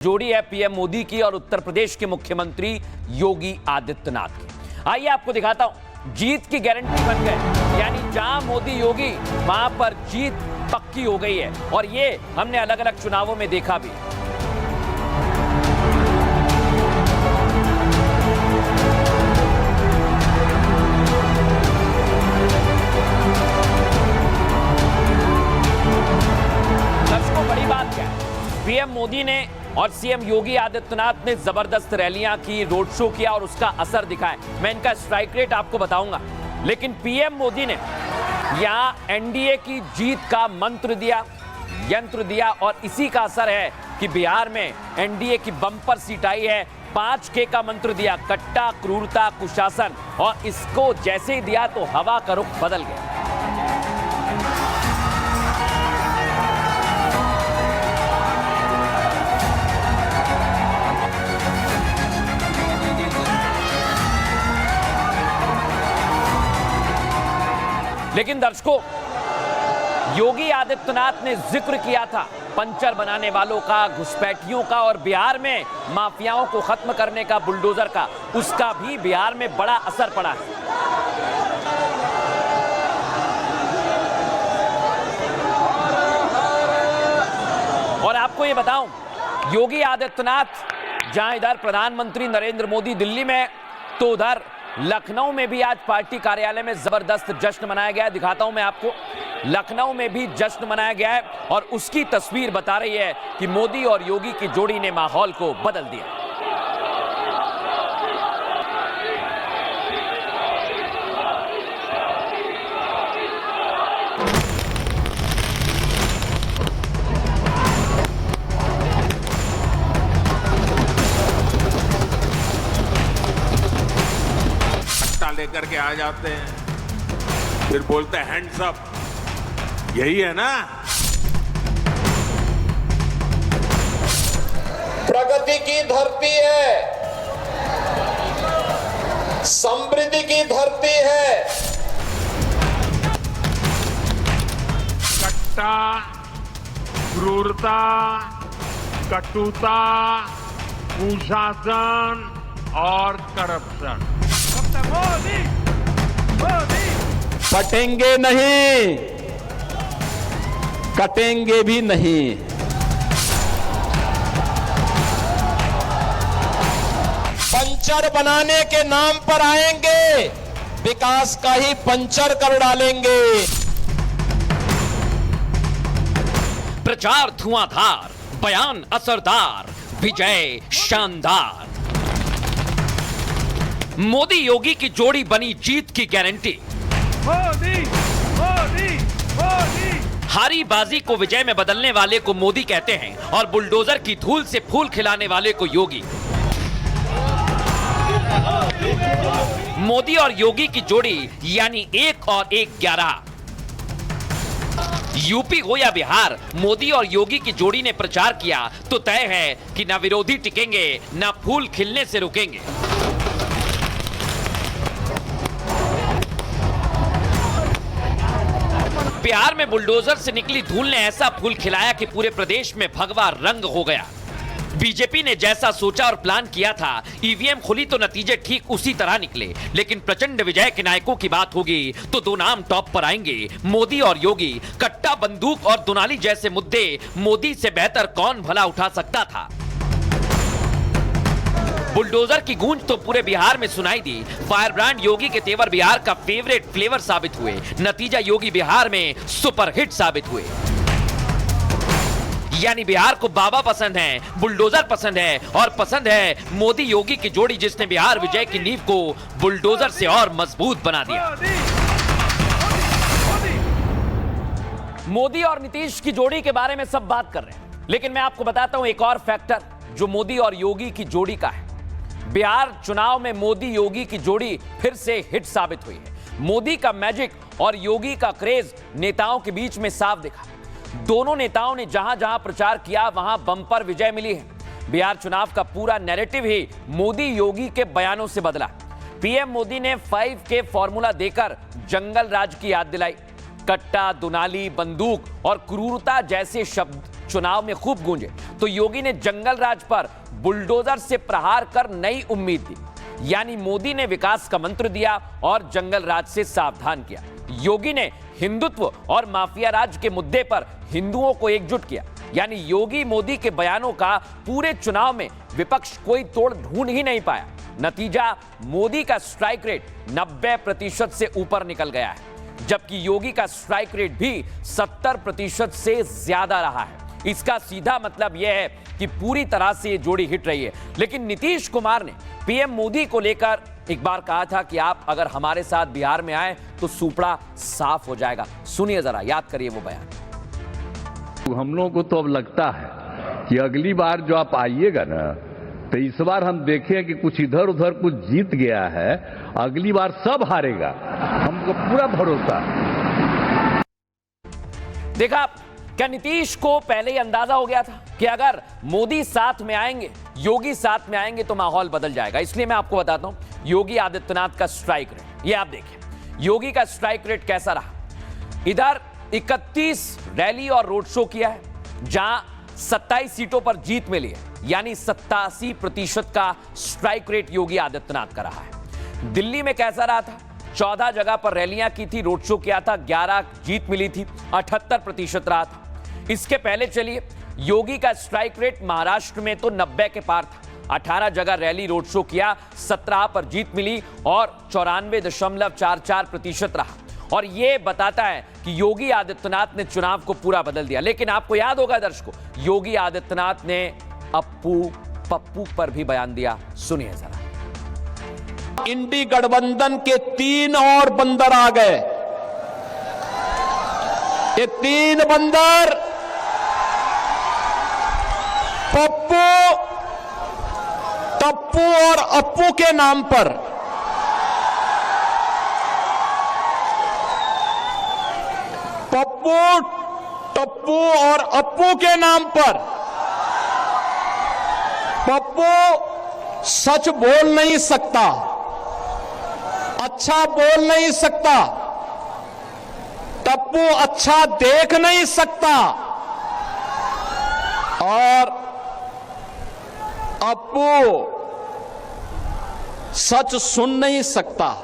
जोड़ी है पीएम मोदी की और उत्तर प्रदेश के मुख्यमंत्री योगी आदित्यनाथ की। आइए आपको दिखाता हूं, जीत की गारंटी बन गए, यानी जहां मोदी योगी वहां पर जीत पक्की हो गई है और ये हमने अलग अलग चुनावों में देखा भी। दर्शकों, बड़ी बात क्या है, पीएम मोदी ने और सीएम योगी आदित्यनाथ ने जबरदस्त रैलियां की, रोड शो किया और उसका असर दिखा है। मैं इनका स्ट्राइक रेट आपको बताऊंगा, लेकिन पीएम मोदी ने यहां एनडीए की जीत का मंत्र दिया, यंत्र दिया और इसी का असर है कि बिहार में एनडीए की बम्पर सीट आई है। 5K का मंत्र दिया, कट्टा, क्रूरता, कुशासन, और इसको जैसे ही दिया तो हवा का रुख बदल गया। लेकिन दर्शकों, योगी आदित्यनाथ ने जिक्र किया था पंचर बनाने वालों का, घुसपैठियों का और बिहार में माफियाओं को खत्म करने का, बुलडोजर का, उसका भी बिहार में बड़ा असर पड़ा है। और आपको ये बताऊं, योगी आदित्यनाथ जहां इधर प्रधानमंत्री नरेंद्र मोदी दिल्ली में, तो उधर लखनऊ में भी आज पार्टी कार्यालय में जबरदस्त जश्न मनाया गया है। दिखाता हूं मैं आपको, लखनऊ में भी जश्न मनाया गया है और उसकी तस्वीर बता रही है कि मोदी और योगी की जोड़ी ने माहौल को बदल दिया। लेकर के आ जाते हैं, फिर बोलते हैं हैंड्स अप, यही है ना। प्रगति की धरती है, समृद्धि की धरती है। कट्टा, क्रूरता, कटुता, कुशासन और करप्शन, मोदी मोदी पटेंगे नहीं, कटेंगे भी नहीं। पंचर बनाने के नाम पर आएंगे, विकास का ही पंचर कर डालेंगे। प्रचार धुआंधार, बयान असरदार, विजय शानदार। मोदी योगी की जोड़ी बनी जीत की गारंटी। मोदी मोदी मोदी। हारी बाजी को विजय में बदलने वाले को मोदी कहते हैं और बुलडोजर की धूल से फूल खिलाने वाले को योगी। मोदी और योगी की जोड़ी यानी 1 और 1 11। यूपी हो या बिहार, मोदी और योगी की जोड़ी ने प्रचार किया तो तय है कि ना विरोधी टिकेंगे, ना फूल खिलने से रुकेंगे। बिहार में बुलडोजर से निकली धूल ने ऐसा फूल खिलाया कि पूरे प्रदेश में भगवा रंग हो गया। बीजेपी ने जैसा सोचा और प्लान किया था, ईवीएम खुली तो नतीजे ठीक उसी तरह निकले। लेकिन प्रचंड विजय के नायकों की बात होगी तो 2 नाम टॉप पर आएंगे, मोदी और योगी। कट्टा, बंदूक और दुनाली जैसे मुद्दे मोदी से बेहतर कौन भला उठा सकता था। बुलडोजर की गूंज तो पूरे बिहार में सुनाई दी। फायर ब्रांड योगी के तेवर बिहार का फेवरेट फ्लेवर साबित हुए। नतीजा, योगी बिहार में सुपरहिट साबित हुए। यानी बिहार को बाबा पसंद है, बुलडोजर पसंद है और पसंद है मोदी योगी की जोड़ी, जिसने बिहार विजय की नींव को बुलडोजर से और मजबूत बना दिया। मोदी और नीतीश की जोड़ी के बारे में सब बात कर रहे हैं, लेकिन मैं आपको बताता हूं एक और फैक्टर जो मोदी और योगी की जोड़ी का है। बिहार चुनाव में मोदी योगी की जोड़ी फिर से हिट साबित हुई है। मोदी का मैजिक और योगी का क्रेज नेताओं के बीच में साफ दिखा। दोनों नेताओं ने जहां जहां प्रचार किया वहां बम्पर विजय मिली है। बिहार चुनाव का पूरा नैरेटिव ही मोदी योगी के बयानों से बदला। पीएम मोदी ने 5K फॉर्मूला देकर जंगल राज की याद दिलाई। कट्टा, दुनाली, बंदूक और क्रूरता जैसे शब्द चुनाव में खूब गूंजे, तो योगी ने जंगल राज पर बुलडोजर से प्रहार कर नई उम्मीद दी। यानी मोदी ने विकास का मंत्र दिया और जंगल राज से सावधान किया। योगी ने हिंदुत्व और माफिया राज के मुद्दे पर हिंदुओं को एकजुट किया। यानी योगी मोदी के बयानों का पूरे चुनाव में विपक्ष कोई तोड़ ढूंढ ही नहीं पाया। नतीजा, मोदी का स्ट्राइक रेट 90% से ऊपर निकल गया है, जबकि योगी का स्ट्राइक रेट भी 70% से ज्यादा रहा है। इसका सीधा मतलब यह है कि पूरी तरह से ये जोड़ी हिट रही है। लेकिन नीतीश कुमार ने पीएम मोदी को लेकर एक बार कहा था कि आप अगर हमारे साथ बिहार में आए तो सूपड़ा साफ हो जाएगा। सुनिए जरा, याद करिए वो बयान। हम लोगों को तो अब लगता है कि अगली बार जो आप आइएगा ना, तो इस बार हम देखें कि कुछ इधर उधर कुछ जीत गया है, अगली बार सब हारेगा, हमको पूरा भरोसा है। देखा, क्या नीतीश को पहले ही अंदाजा हो गया था कि अगर मोदी साथ में आएंगे, योगी साथ में आएंगे तो माहौल बदल जाएगा। इसलिए मैं आपको बताता हूं योगी आदित्यनाथ का स्ट्राइक रेट। ये आप देखिए योगी का स्ट्राइक रेट कैसा रहा। इधर 31 रैली और रोड शो किया है, जहां 27 सीटों पर जीत मिली है, यानी 87% का स्ट्राइक रेट योगी आदित्यनाथ का रहा है। दिल्ली में कैसा रहा था? 14 जगह पर रैलियां की थी, रोड शो किया था, 11 जीत मिली थी, 78% रहा था। इसके पहले चलिए, योगी का स्ट्राइक रेट महाराष्ट्र में तो 90 के पार था। 18 जगह रैली रोड शो किया, 17 पर जीत मिली और 94.44% रहा। और यह बताता है कि योगी आदित्यनाथ ने चुनाव को पूरा बदल दिया। लेकिन आपको याद होगा दर्शकों, योगी आदित्यनाथ ने पप्पू पर भी बयान दिया। सुनिए जरा। इंडी गठबंधन के 3 और बंदर आ गए। ये 3 बंदर टप्पू और अप्पू के नाम पर टप्पू और अप्पू के नाम पर पप्पू सच बोल नहीं सकता, अच्छा बोल नहीं सकता, टप्पू अच्छा देख नहीं सकता और अप्पू सच सुन नहीं सकता।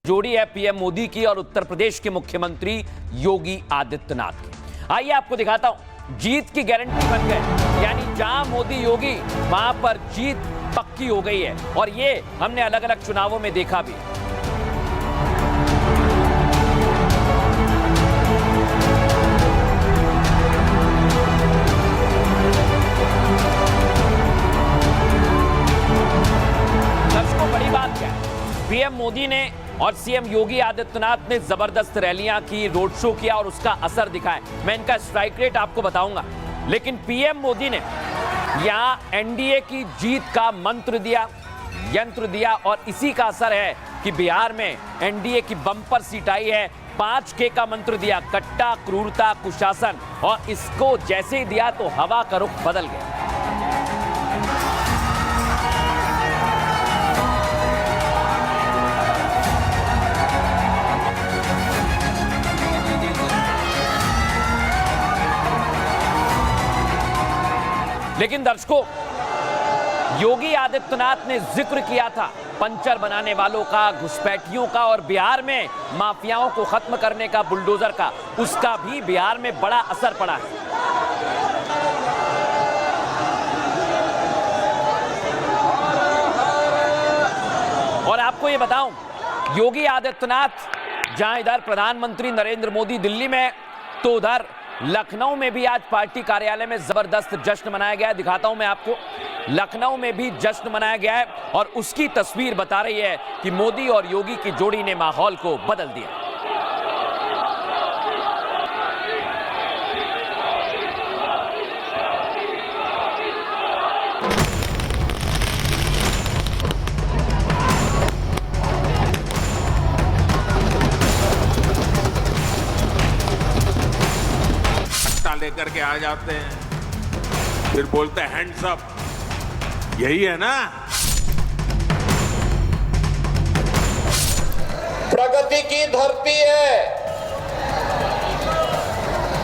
जोड़ी है पीएम मोदी की और उत्तर प्रदेश के मुख्यमंत्री योगी आदित्यनाथ की। आइए आपको दिखाता हूं, जीत की गारंटी बन गए। यानी जहां मोदी योगी, वहां पर जीत पक्की हो गई है। और ये हमने अलग अलग चुनावों में देखा भी। दर्शकों, बड़ी बात क्या है, पीएम मोदी ने और सीएम योगी आदित्यनाथ ने जबरदस्त रैलियां की, रोड शो किया और उसका असर दिखाया। मैं इनका स्ट्राइक रेट आपको बताऊंगा। लेकिन पीएम मोदी ने यहां एनडीए की जीत का मंत्र दिया, यंत्र दिया, और इसी का असर है कि बिहार में एनडीए की बम्पर सीट आई है। 5K का मंत्र दिया, कट्टा, क्रूरता, कुशासन, और इसको जैसे ही दिया तो हवा का रुख बदल गया। लेकिन दर्शकों, योगी आदित्यनाथ ने जिक्र किया था पंचर बनाने वालों का, घुसपैठियों का और बिहार में माफियाओं को खत्म करने का, बुलडोजर का। उसका भी बिहार में बड़ा असर पड़ा है। और आपको यह बताऊं, योगी आदित्यनाथ जहां इधर प्रधानमंत्री नरेंद्र मोदी दिल्ली में, तो उधर लखनऊ में भी आज पार्टी कार्यालय में जबरदस्त जश्न मनाया गया है। दिखाता हूं मैं आपको, लखनऊ में भी जश्न मनाया गया है और उसकी तस्वीर बता रही है कि मोदी और योगी की जोड़ी ने माहौल को बदल दिया। लेकर के आ जाते हैं, फिर बोलते हैं हैंड्स अप। यही है ना? प्रगति की धरती है,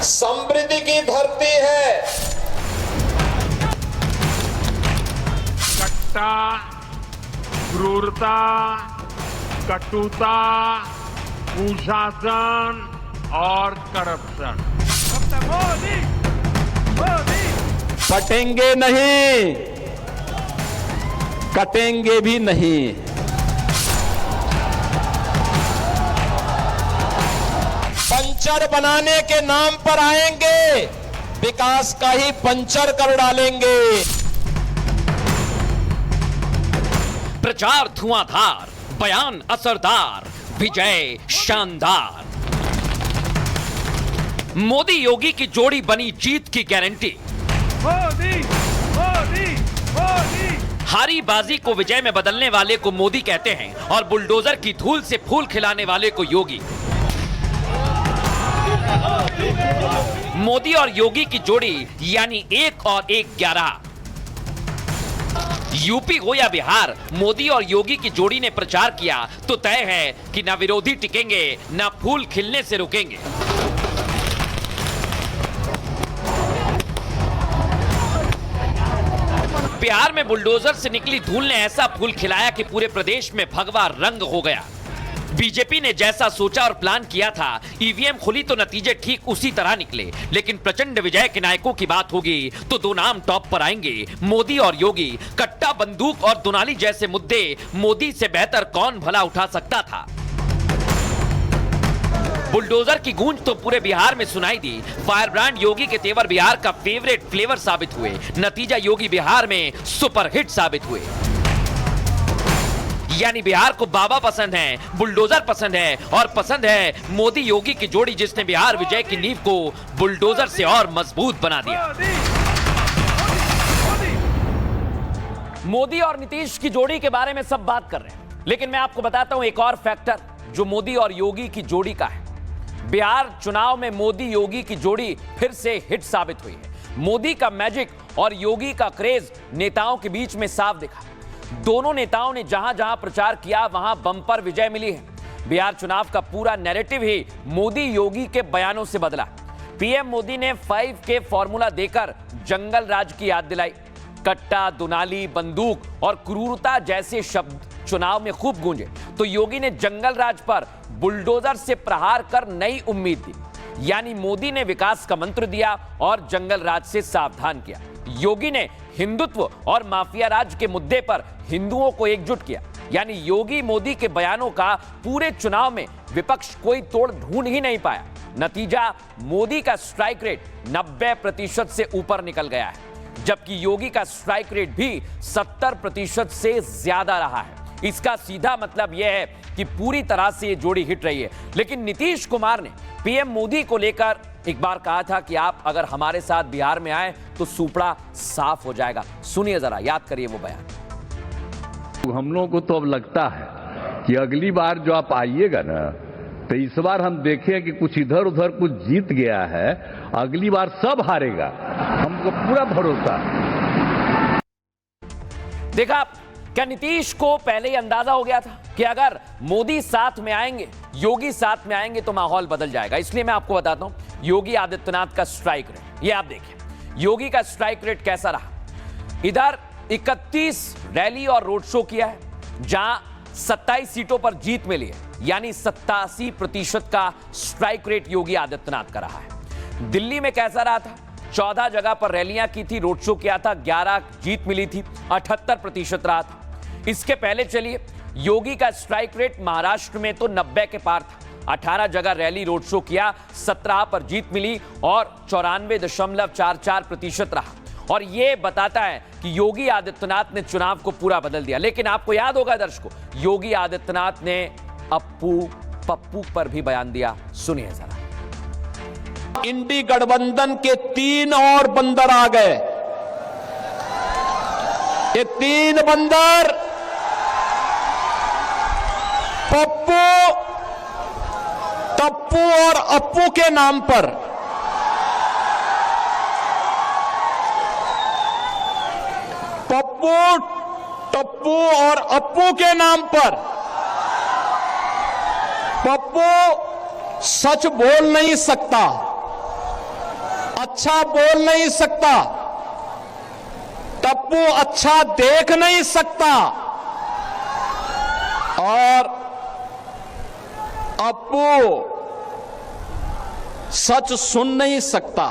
समृद्धि की धरती है, बेटा क्रूरता, कटुता, कुशासन और करप्शन। पटेंगे नहीं, कटेंगे भी नहीं। पंचर बनाने के नाम पर आएंगे, विकास का ही पंचर कर डालेंगे। प्रचार धुआंधार, बयान असरदार, विजय शानदार। मोदी योगी की जोड़ी बनी जीत की गारंटी। मोदी मोदी मोदी। हारी बाजी को विजय में बदलने वाले को मोदी कहते हैं और बुलडोजर की धूल से फूल खिलाने वाले को योगी। मोदी और योगी की जोड़ी यानी 1 और 1 11। यूपी हो या बिहार, मोदी और योगी की जोड़ी ने प्रचार किया तो तय है कि ना विरोधी टिकेंगे, ना फूल खिलने से रुकेंगे। बिहार में बुलडोजर से निकली धूल ने ऐसा फूल खिलाया कि पूरे प्रदेश में भगवा रंग हो गया। बीजेपी ने जैसा सोचा और प्लान किया था, ईवीएम खुली तो नतीजे ठीक उसी तरह निकले। लेकिन प्रचंड विजय के नायकों की बात होगी तो 2 नाम टॉप पर आएंगे, मोदी और योगी। कट्टा, बंदूक और दुनाली जैसे मुद्दे मोदी से बेहतर कौन भला उठा सकता था। बुलडोजर की गूंज तो पूरे बिहार में सुनाई दी। फायर ब्रांड योगी के तेवर बिहार का फेवरेट फ्लेवर साबित हुए। नतीजा योगी बिहार में सुपरहिट साबित हुए। यानी बिहार को बाबा पसंद है, बुलडोजर पसंद है और पसंद है मोदी योगी की जोड़ी, जिसने बिहार विजय की नींव को बुलडोजर से और मजबूत बना दिया। मोदी और नीतीश की जोड़ी के बारे में सब बात कर रहे हैं, लेकिन मैं आपको बताता हूं एक और फैक्टर जो मोदी और योगी की जोड़ी का है। बिहार चुनाव में मोदी योगी की जोड़ी फिर से हिट साबित हुई है। मोदी का मैजिक और योगी का क्रेज नेताओं के बीच में साफ दिखा। दोनों नेताओं ने जहां जहां प्रचार किया वहां बम्पर विजय मिली है। बिहार चुनाव का पूरा नैरेटिव ही मोदी योगी के बयानों से बदला। पीएम मोदी ने 5K फॉर्मूला देकर जंगल राज की याद दिलाई। कट्टा, दुनाली, बंदूक और क्रूरता जैसे शब्द चुनाव में खूब गूंजे तो योगी ने जंगल राज पर बुलडोजर से प्रहार कर नई उम्मीद दी। यानी मोदी ने विकास का मंत्र दिया और जंगल राज से सावधान किया। योगी ने हिंदुत्व और माफिया राज के मुद्दे पर हिंदुओं को एकजुट किया। यानी योगी मोदी के बयानों का पूरे चुनाव में विपक्ष कोई तोड़ ढूंढ ही नहीं पाया। नतीजा, मोदी का स्ट्राइक रेट 90% से ऊपर निकल गया है, जबकि योगी का स्ट्राइक रेट भी 70% से ज्यादा रहा है। इसका सीधा मतलब यह है कि पूरी तरह से ये जोड़ी हिट रही है। लेकिन नीतीश कुमार ने पीएम मोदी को लेकर एक बार कहा था कि आप अगर हमारे साथ बिहार में आए तो सुपड़ा साफ हो जाएगा। सुनिए जरा, याद करिए वो बयान। हम लोगों को तो अब लगता है कि अगली बार जो आप आइएगा ना, तो इस बार हम देखें कि कुछ इधर उधर कुछ जीत गया है, अगली बार सब हारेगा, हमको पूरा भरोसा। देखा, क्या नीतीश को पहले ही अंदाजा हो गया था कि अगर मोदी साथ में आएंगे, योगी साथ में आएंगे तो माहौल बदल जाएगा। इसलिए मैं आपको बताता हूं योगी आदित्यनाथ का स्ट्राइक रेट। ये आप देखिए योगी का स्ट्राइक रेट कैसा रहा। इधर 31 रैली और रोड शो किया है, जहां 27 सीटों पर जीत मिली है। यानी 87% का स्ट्राइक रेट योगी आदित्यनाथ का रहा है। दिल्ली में कैसा रहा था? 14 जगह पर रैलियां की थी, रोड शो किया था, 11 जीत मिली थी, 78% रहा था। इसके पहले चलिए, योगी का स्ट्राइक रेट महाराष्ट्र में तो 90 के पार था। 18 जगह रैली रोड शो किया, 17 पर जीत मिली और 94.44% रहा। और यह बताता है कि योगी आदित्यनाथ ने चुनाव को पूरा बदल दिया। लेकिन आपको याद होगा दर्शकों, योगी आदित्यनाथ ने पप्पू पर भी बयान दिया। सुनिए जरा। इंडी गठबंधन के 3 और बंदर आ गए। ये 3 बंदर टप्पू और अप्पू के नाम पर टप्पू और अप्पू के नाम पर पप्पू सच बोल नहीं सकता, अच्छा बोल नहीं सकता, टप्पू अच्छा देख नहीं सकता और अप्पू सच सुन नहीं सकता।